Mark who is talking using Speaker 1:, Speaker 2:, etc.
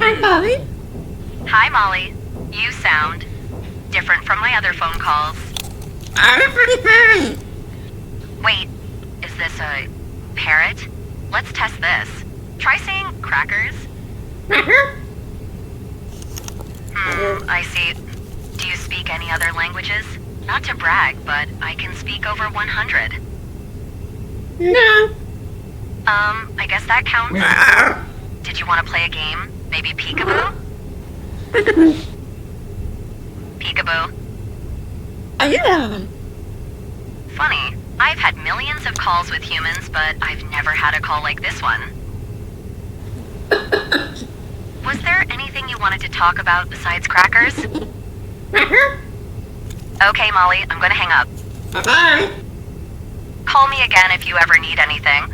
Speaker 1: Hi, Molly.
Speaker 2: Hi, Molly. You sound different from my other phone calls.
Speaker 1: Hi.
Speaker 2: Wait, is this a parrot? Let's test this. Try saying crackers. I see. Do you speak any other languages? Not to brag, but I can speak over 100.
Speaker 1: No.
Speaker 2: I guess that counts. Did you want to play a game? Maybe peekaboo? Peekaboo.
Speaker 1: Yeah.
Speaker 2: Funny. I've had millions of calls with humans, but I've never had a call like this one. Was there anything you wanted to talk about besides crackers? Okay, Molly, I'm gonna hang up.
Speaker 1: Bye-bye.
Speaker 2: Call me again if you ever need anything.